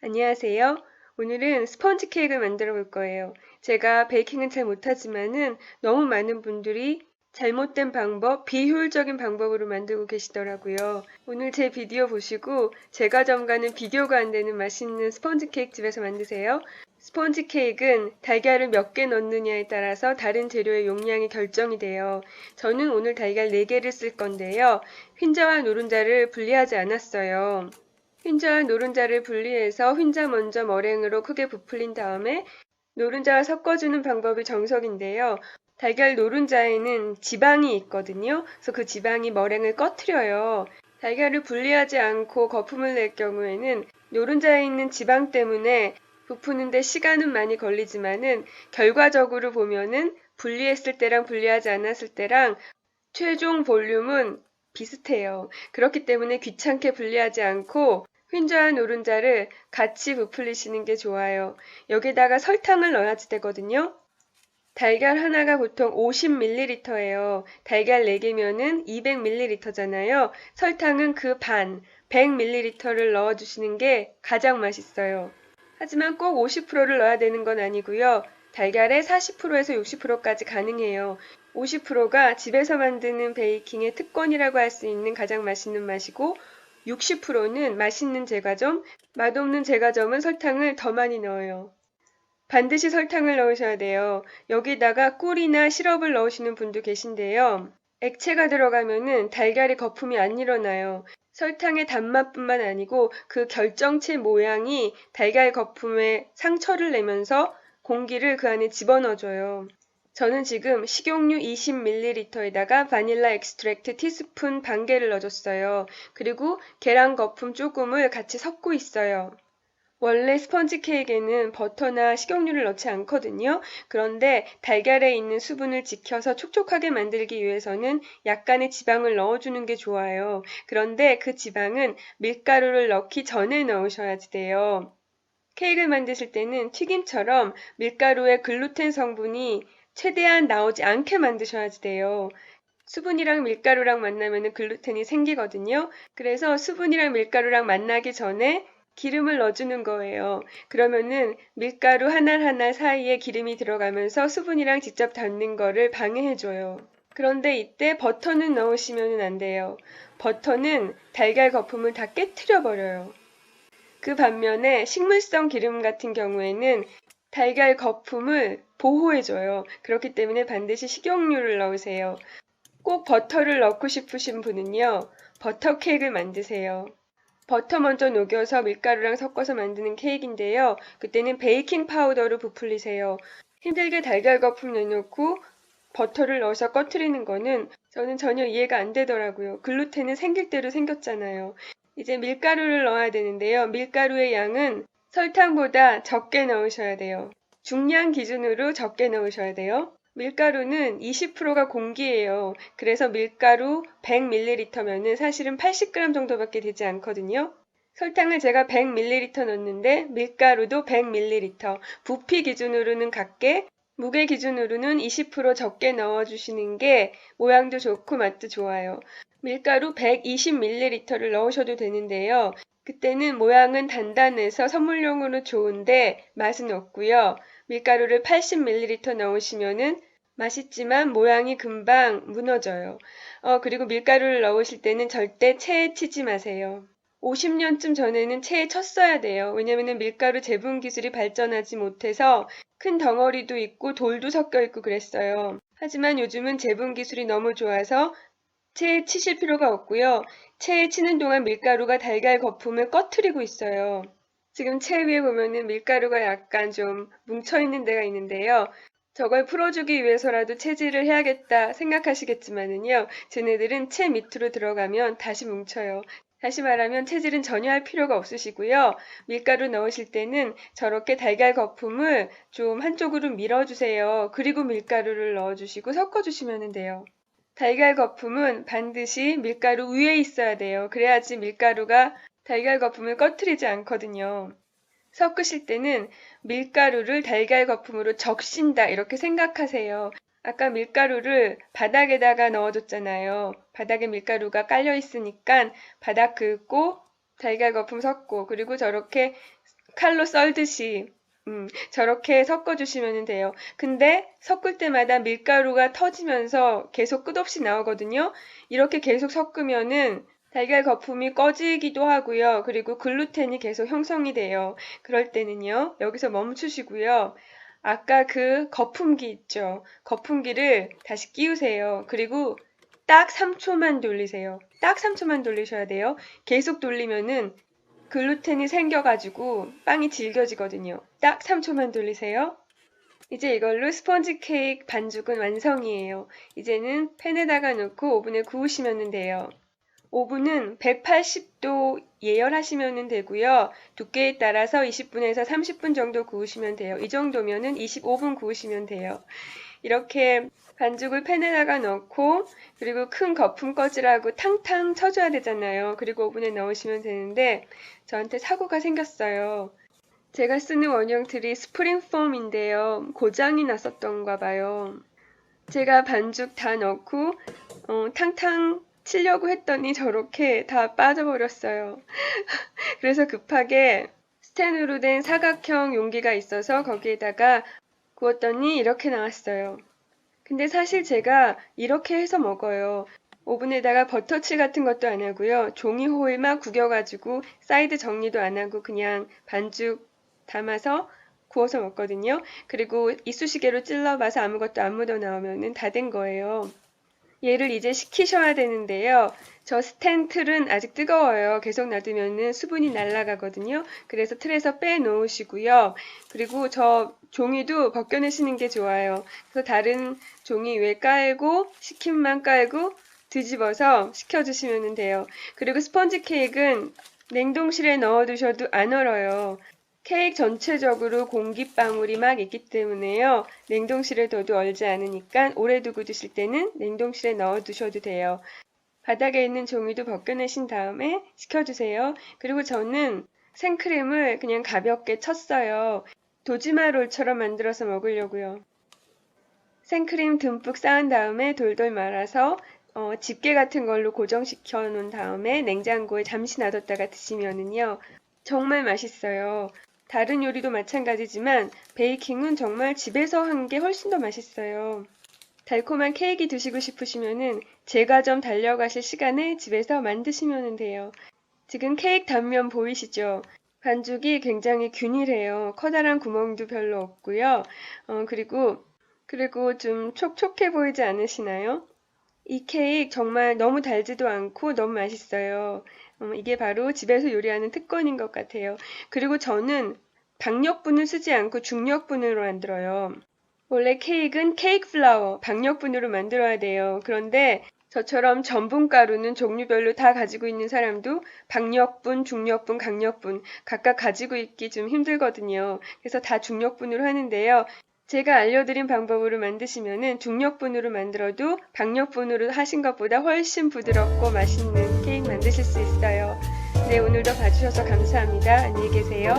안녕하세요. 오늘은 스펀지 케이크를 만들어 볼 거예요. 제가 베이킹은 잘 못하지만은 너무 많은 분들이 잘못된 방법, 비효율적인 방법으로 만들고 계시더라고요. 오늘 제 비디오 보시고 제가 점가는 비교가 안 되는 맛있는 스펀지 케이크 집에서 만드세요. 스펀지 케이크는 달걀을 몇 개 넣느냐에 따라서 다른 재료의 용량이 결정이 돼요. 저는 오늘 달걀 4개를 쓸 건데요. 흰자와 노른자를 분리하지 않았어요. 흰자와 노른자를 분리해서 흰자 먼저 머랭으로 크게 부풀린 다음에 노른자와 섞어주는 방법이 정석인데요. 달걀 노른자에는 지방이 있거든요. 그래서 그 지방이 머랭을 꺼트려요. 달걀을 분리하지 않고 거품을 낼 경우에는 노른자에 있는 지방 때문에 부푸는데 시간은 많이 걸리지만은 결과적으로 보면은 분리했을 때랑 분리하지 않았을 때랑 최종 볼륨은 비슷해요. 그렇기 때문에 귀찮게 분리하지 않고 흰자와 노른자를 같이 부풀리시는 게 좋아요. 여기다가 설탕을 넣어야지 되거든요. 달걀 하나가 보통 50ml예요. 달걀 4개면은 200ml잖아요. 설탕은 그 반, 100ml를 넣어주시는 게 가장 맛있어요. 하지만 꼭 50%를 넣어야 되는 건 아니고요. 달걀의 40%에서 60%까지 가능해요. 50%가 집에서 만드는 베이킹의 특권이라고 할 수 있는 가장 맛있는 맛이고 60%는 맛있는 제과점, 맛없는 제과점은 설탕을 더 많이 넣어요. 반드시 설탕을 넣으셔야 돼요. 여기다가 꿀이나 시럽을 넣으시는 분도 계신데요. 액체가 들어가면은 달걀이 거품이 안 일어나요. 설탕의 단맛뿐만 아니고 그 결정체 모양이 달걀 거품에 상처를 내면서 공기를 그 안에 집어넣어줘요. 저는 지금 식용유 20ml에다가 바닐라 엑스트랙트 티스푼 반 개를 넣어줬어요. 그리고 계란 거품 조금을 같이 섞고 있어요. 원래 스펀지 케이크에는 버터나 식용유를 넣지 않거든요. 그런데 달걀에 있는 수분을 지켜서 촉촉하게 만들기 위해서는 약간의 지방을 넣어주는 게 좋아요. 그런데 그 지방은 밀가루를 넣기 전에 넣으셔야지 돼요. 케이크를 만드실 때는 튀김처럼 밀가루의 글루텐 성분이 최대한 나오지 않게 만드셔야지 돼요. 수분이랑 밀가루랑 만나면 글루텐이 생기거든요. 그래서 수분이랑 밀가루랑 만나기 전에 기름을 넣어주는 거예요. 그러면은 밀가루 하나하나 사이에 기름이 들어가면서 수분이랑 직접 닿는 거를 방해해줘요. 그런데 이때 버터는 넣으시면 안 돼요. 버터는 달걀 거품을 다 깨트려 버려요. 그 반면에 식물성 기름 같은 경우에는 달걀 거품을 보호해줘요. 그렇기 때문에 반드시 식용유를 넣으세요. 꼭 버터를 넣고 싶으신 분은요, 버터 케이크를 만드세요. 버터 먼저 녹여서 밀가루랑 섞어서 만드는 케이크인데요. 그때는 베이킹 파우더로 부풀리세요. 힘들게 달걀 거품 내놓고 버터를 넣어서 꺼트리는 거는 저는 전혀 이해가 안 되더라고요. 글루텐은 생길 대로 생겼잖아요. 이제 밀가루를 넣어야 되는데요. 밀가루의 양은 설탕보다 적게 넣으셔야 돼요. 중량 기준으로 적게 넣으셔야 돼요. 밀가루는 20%가 공기예요. 그래서 밀가루 100ml면은 사실은 80g 정도밖에 되지 않거든요. 설탕을 제가 100ml 넣었는데 밀가루도 100ml, 부피 기준으로는 같게 무게 기준으로는 20% 적게 넣어주시는 게 모양도 좋고 맛도 좋아요. 밀가루 120ml를 넣으셔도 되는데요. 그때는 모양은 단단해서 선물용으로 좋은데 맛은 없고요. 밀가루를 80ml 넣으시면은 맛있지만 모양이 금방 무너져요. 그리고 밀가루를 넣으실 때는 절대 체에 치지 마세요. 50년쯤 전에는 체에 쳤어야 돼요. 왜냐면 밀가루 재분 기술이 발전하지 못해서 큰 덩어리도 있고 돌도 섞여 있고 그랬어요. 하지만 요즘은 재분 기술이 너무 좋아서 체에 치실 필요가 없고요. 체에 치는 동안 밀가루가 달걀 거품을 꺼트리고 있어요. 지금 체 위에 보면은 밀가루가 약간 좀 뭉쳐 있는 데가 있는데요. 저걸 풀어주기 위해서라도 체질을 해야겠다 생각하시겠지만은요. 쟤네들은 체 밑으로 들어가면 다시 뭉쳐요. 다시 말하면 체질은 전혀 할 필요가 없으시고요. 밀가루 넣으실 때는 저렇게 달걀 거품을 좀 한쪽으로 밀어주세요. 그리고 밀가루를 넣어주시고 섞어주시면 돼요. 달걀 거품은 반드시 밀가루 위에 있어야 돼요. 그래야지 밀가루가 달걀 거품을 꺼트리지 않거든요. 섞으실 때는 밀가루를 달걀 거품으로 적신다 이렇게 생각하세요. 아까 밀가루를 바닥에다가 넣어줬잖아요. 바닥에 밀가루가 깔려 있으니까 바닥 긁고 달걀 거품 섞고 그리고 저렇게 칼로 썰듯이 저렇게 섞어주시면 돼요. 근데 섞을 때마다 밀가루가 터지면서 계속 끝없이 나오거든요. 이렇게 계속 섞으면은 달걀 거품이 꺼지기도 하고요. 그리고 글루텐이 계속 형성이 돼요. 그럴 때는요, 여기서 멈추시고요. 아까 그 거품기 있죠? 거품기를 다시 끼우세요. 그리고 딱 3초만 돌리세요. 딱 3초만 돌리셔야 돼요. 계속 돌리면은 글루텐이 생겨가지고 빵이 질겨지거든요. 딱 3초만 돌리세요. 이제 이걸로 스펀지 케이크 반죽은 완성이에요. 이제는 팬에다가 넣고 오븐에 구우시면 돼요. 오븐은 180도 예열하시면 되고요. 두께에 따라서 20분에서 30분 정도 구우시면 돼요. 이 정도면은 25분 구우시면 돼요. 이렇게 반죽을 팬에다가 넣고 그리고 큰 거품 꺼지라고 탕탕 쳐줘야 되잖아요. 그리고 오븐에 넣으시면 되는데 저한테 사고가 생겼어요. 제가 쓰는 원형틀이 스프링 폼인데요. 고장이 났었던가 봐요. 제가 반죽 다 넣고 탕탕 치려고 했더니 저렇게 다 빠져버렸어요. 그래서 급하게 스텐으로 된 사각형 용기가 있어서 거기에다가 구웠더니 이렇게 나왔어요. 근데 사실 제가 이렇게 해서 먹어요. 오븐에다가 버터칠 같은 것도 안 하고요. 종이 호일만 구겨가지고 사이드 정리도 안 하고 그냥 반죽 담아서 구워서 먹거든요. 그리고 이쑤시개로 찔러봐서 아무것도 안 묻어 나오면은 다 된 거예요. 얘를 이제 식히셔야 되는데요. 저 스텐 틀은 아직 뜨거워요. 계속 놔두면은 수분이 날아가거든요. 그래서 틀에서 빼놓으시고요. 그리고 저 종이도 벗겨내시는 게 좋아요. 그래서 다른 종이 위에 깔고 식힘만 깔고 뒤집어서 식혀주시면 돼요. 그리고 스펀지 케이크는 냉동실에 넣어두셔도 안 얼어요. 케이크 전체적으로 공기방울이 막 있기 때문에요. 냉동실에 둬도 얼지 않으니까 오래 두고 드실 때는 냉동실에 넣어 두셔도 돼요. 바닥에 있는 종이도 벗겨내신 다음에 식혀주세요. 그리고 저는 생크림을 그냥 가볍게 쳤어요. 도지마 롤처럼 만들어서 먹으려고요. 생크림 듬뿍 쌓은 다음에 돌돌 말아서 집게 같은 걸로 고정시켜 놓은 다음에 냉장고에 잠시 놔뒀다가 드시면은요. 정말 맛있어요. 다른 요리도 마찬가지지만 베이킹은 정말 집에서 한 게 훨씬 더 맛있어요. 달콤한 케이크 드시고 싶으시면은 제과 점 달려가실 시간에 집에서 만드시면 돼요. 지금 케이크 단면 보이시죠? 반죽이 굉장히 균일해요. 커다란 구멍도 별로 없고요. 그리고 좀 촉촉해 보이지 않으시나요? 이 케이크 정말 너무 달지도 않고 너무 맛있어요. 이게 바로 집에서 요리하는 특권인 것 같아요. 그리고 저는 박력분을 쓰지 않고 중력분으로 만들어요. 원래 케이크는 케이크 플라워, 박력분으로 만들어야 돼요. 그런데 저처럼 전분가루는 종류별로 다 가지고 있는 사람도 박력분, 중력분, 강력분 각각 가지고 있기 좀 힘들거든요. 그래서 다 중력분으로 하는데요. 제가 알려드린 방법으로 만드시면은 중력분으로 만들어도 박력분으로 하신 것보다 훨씬 부드럽고 맛있는 케이크 만드실 수 있어요. 네, 오늘도 봐주셔서 감사합니다. 안녕히 계세요.